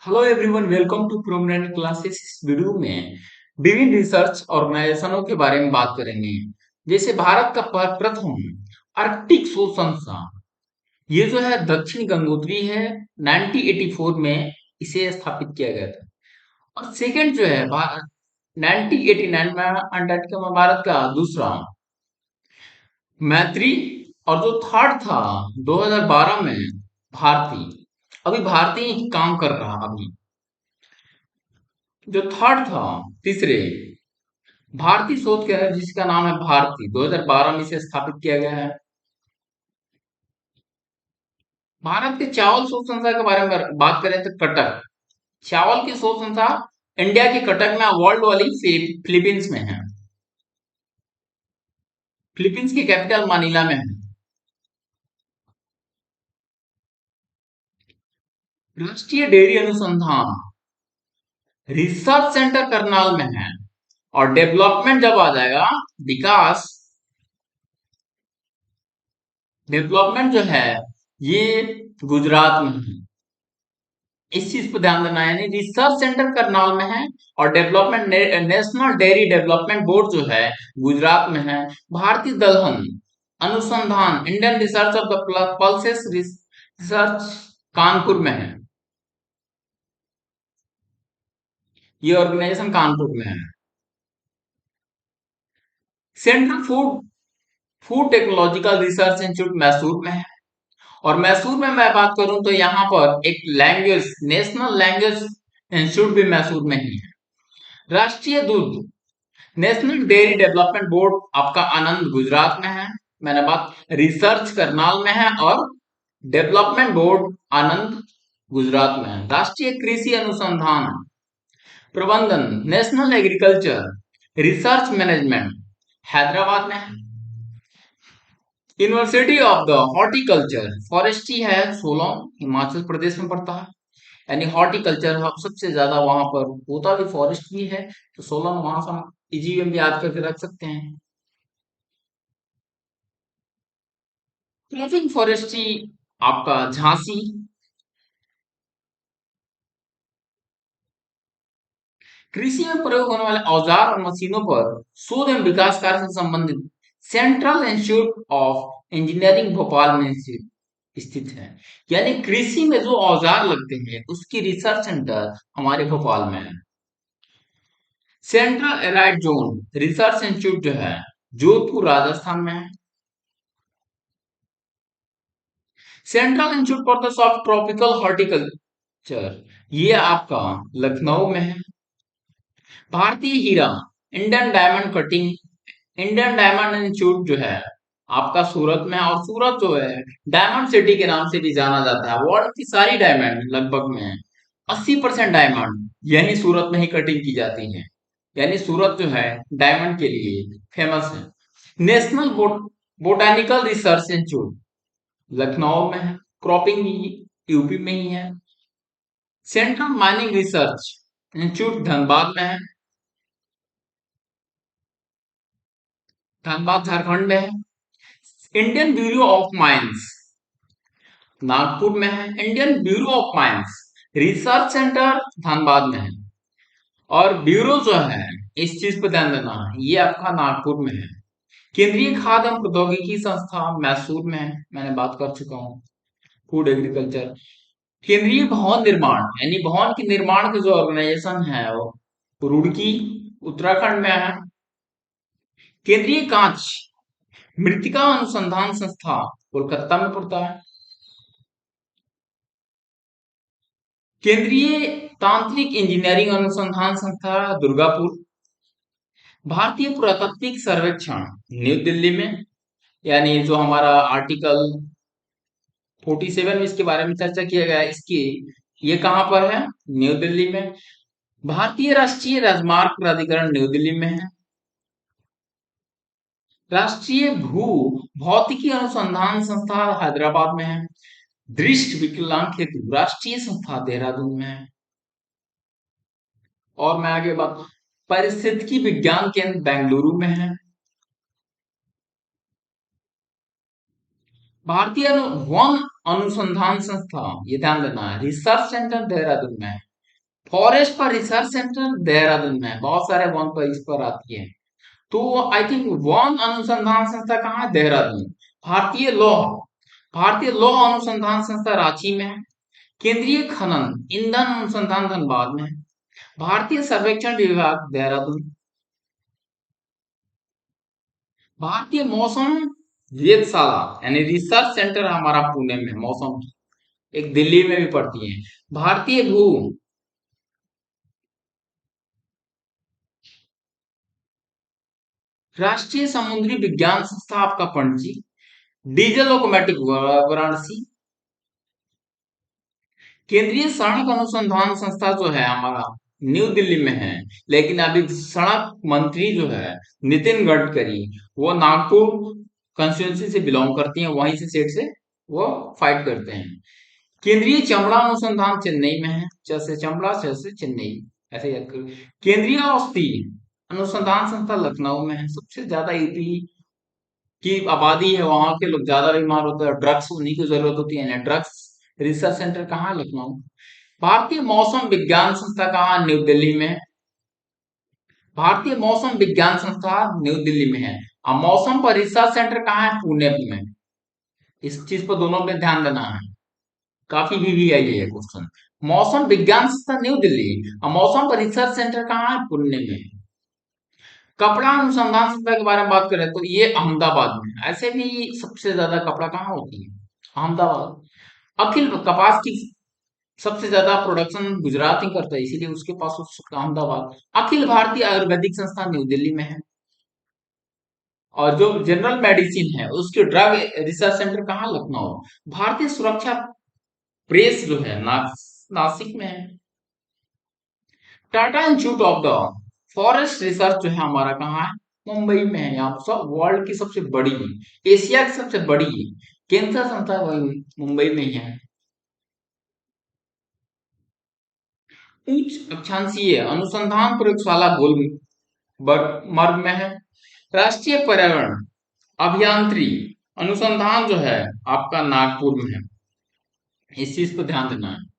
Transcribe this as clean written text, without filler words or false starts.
Hello everyone, welcome to prominent classes. इस video में विभिन्न रिसर्च ऑर्गेनाइजेशनों के बारे में बात करेंगे। जैसे भारत का प्रथम आर्कटिक शोध संस्थान, ये जो है दक्षिण गंगोत्री है। 1984 में इसे स्थापित किया गया था। और सेकंड जो है 1989 में अंटार्कटिका में भारत का दूसरा मैत्री। और जो थर्ड था 2012 में भारती। अभी भारतीय ही काम कर रहा अभी। जो थर्ड था तीसरे भारतीय शोध केंद्र जिसका नाम है भारती, 2012 में इसे स्थापित किया गया है। भारत के चावल शोध संस्था के बारे में बात करें तो कटक चावल की शोध संस्था इंडिया के कटक में वर्ल्ड वाली फिलीपींस में है। फिलीपींस की कैपिटल मनीला में है। राष्ट्रीय डेयरी अनुसंधान रिसर्च सेंटर करनाल में है। और डेवलपमेंट जब आ जाएगा, विकास डेवलपमेंट जो है ये गुजरात में है। इस चीज पर ध्यान देना है, यानी रिसर्च सेंटर करनाल में है और development national dairy development board जो है गुजरात में है। भारतीय दलहन अनुसंधान Indian research of the pulses research Kanpur में है। ये ऑर्गेनाइजेशन कानपुर में है। Central food food technological research institute Mysore में है। और मैसूर में मैं बात करूं तो यहाँ पर एक लैंग्वेज नेशनल लैंग्वेज इंस्टीट्यूट भी मैसूर में ही है। राष्ट्रीय दूध नेशनल डेयरी डेवलपमेंट बोर्ड आपका आनंद गुजरात में है। मैंने बात रिसर्च करनाल में है और डेवलपमेंट बोर्ड आनंद गुजरात में है। राष्ट्रीय कृषि अनुसंधान प्रबंधन national agriculture research management Hyderabad में है। University of the horticulture forestry है सोलोंग, हिमाचल प्रदेश में पड़ता है। यानी हॉर्टिकल्चर सबसे ज्यादा वहां पर होता भी फॉरेस्ट भी है, तो सोलोंग वहां से हम इजी में भी याद करके रख सकते हैं। क्रॉपिंग फॉरेस्ट्री आपका झांसी। कृषि में प्रयोग होने वाले औजार और मशीनों पर शोध एवं विकास कार्य से संबंधित central institute of engineering Bhopal में स्थित है। यानी कृषि में जो औजार लगते हैं उसकी रिसर्च सेंटर हमारे भोपाल में है। Central allied zone research institute जो है जोधपुर राजस्थान में है। Central institute for the soft tropical horticulture ये आपका लखनऊ में है। भारतीय हीरा Indian diamond cutting Indian diamond institute जो है आपका सूरत में है। और सूरत जो है डायमंड सिटी के नाम से भी जाना जाता है। वर्ल्ड की सारी डायमंड लगभग में 80% डायमंड यही सूरत में ही कटिंग की जाती है। यानी सूरत जो है डायमंड के लिए फेमस है। National botanical research institute Lucknow में है। क्रॉपिंग यूपी में ही है। Central mining research institute Dhanbad में है। धनबाद झारखंड में है। Indian bureau of mines Nagpur में है। Indian bureau of mines research centre Dhanbad में है। और ब्यूरो जो है इस चीज पर ध्यान देना है, ये आपका नागपुर में है। केंद्रीय खाद्य एवं प्रौद्योगिकी संस्था मैसूर में है, मैंने बात कर चुका हूँ। फूड एग्रीकल्चर केंद्रीय भवन निर्माण यानी भवन के निर्माण के जो ऑर्गेनाइजेशन है वो रुड़की उत्तराखंड में है। केंद्रीय कांच मृतिका अनुसंधान संस्था कोलकाता में पड़ता है। केंद्रीय तांत्रिक इंजीनियरिंग अनुसंधान संस्था दुर्गापुर। भारतीय पुरातात्विक सर्वेक्षण न्यू दिल्ली में, यानी जो हमारा आर्टिकल 47 में इसके बारे में चर्चा किया गया है, इसकी ये कहां पर है? न्यू दिल्ली में। भारतीय राष्ट्रीय राजमार्ग प्राधिकरण न्यू दिल्ली में है। राष्ट्रीय भू भौतिकी अनुसंधान संस्था हैदराबाद में है। दृष्टि विकलांग हेतु राष्ट्रीय संस्था देहरादून में है। और मैं आगे बात पारिस्थितिकी विज्ञान केंद्र बेंगलुरु में है। भारतीय वन अनुसंधान संस्था, ये ध्यान देना है, रिसर्च सेंटर देहरादून में है। फॉरेस्ट पर रिसर्च सेंटर देहरादून में है, बहुत सारे वन पर इस पर आती है। तो आई थिंक वन अनुसंधान संस्था कहाँ है? देहरादून। भारतीय लौह, भारतीय लौह अनुसंधान संस्था रांची में है। केंद्रीय खनन ईंधन अनुसंधान धनबाद में है। भारतीय सर्वेक्षण विभाग देहरादून। भारतीय मौसम वेधशाला यानी रिसर्च सेंटर हमारा पुणे में, मौसम की एक दिल्ली में भी पड़ती है। भारतीय भू, राष्ट्रीय समुद्री विज्ञान संस्था आपका पणजी। Diesel locomotive Varanasi. केंद्रीय सड़क अनुसंधान संस्था जो है हमारा न्यू दिल्ली में है, लेकिन अभी सड़क मंत्री जो है नितिन गडकरी, वो नागपुर कंस्टिट्यूंसी से बिलोंग करती हैं, वहीं से सीट से वो फाइट करते हैं। केंद्रीय चमड़ा अनुसंधान चेन्नई में है, च से चमड़ा, च से चेन्नई, ऐसे याद करो। केंद्रीय औषधि अनुसंधान संस्था लखनऊ में है। सबसे ज्यादा यूपी की आबादी है, वहां के लोग ज्यादा बीमार होते हैं, ड्रग्स उन्हीं की जरूरत होती है, ड्रग्स रिसर्च सेंटर कहाँ है? लखनऊ। भारतीय मौसम विज्ञान संस्था कहाँ? न्यू दिल्ली में है। भारतीय मौसम विज्ञान संस्था न्यू दिल्ली में है। और मौसम पर रिसर्च सेंटर कहाँ है? पुणे में। इस चीज पर दोनों पे ध्यान देना है, काफी भी आई है क्वेश्चन। मौसम विज्ञान संस्था न्यू दिल्ली और मौसम पर रिसर्च सेंटर कहाँ है? पुणे में। कपड़ा अनुसंधान संस्था के बारे में बात करें तो ये अहमदाबाद में है। ऐसे भी सबसे ज्यादा कपड़ा कहाँ होती है? अहमदाबाद। अखिल कपास की सबसे ज्यादा प्रोडक्शन गुजरात ही करता है, इसीलिए उसके पास अहमदाबाद। अखिल भारतीय आयुर्वेदिक संस्थान न्यू दिल्ली में है। और जो जनरल मेडिसिन है उसके ड्रग रिसर्च सेंटर कहाँ? लखनऊ। भारतीय सुरक्षा प्रेस जो है नासिक में है। Tata institute of the forest research जो है हमारा कहाँ है? मुंबई में है। यहाँ सब वर्ल्ड की सबसे बड़ी, एशिया की सबसे बड़ी कैंसर संस्था वही मुंबई में ही है। उच्च अक्षांशीय अनुसंधान प्रयोगशाला गुलमर्ग में है। राष्ट्रीय पर्यावरण अभियांत्रिकी अनुसंधान जो है आपका नागपुर में है। इस चीज पर ध्यान देना है।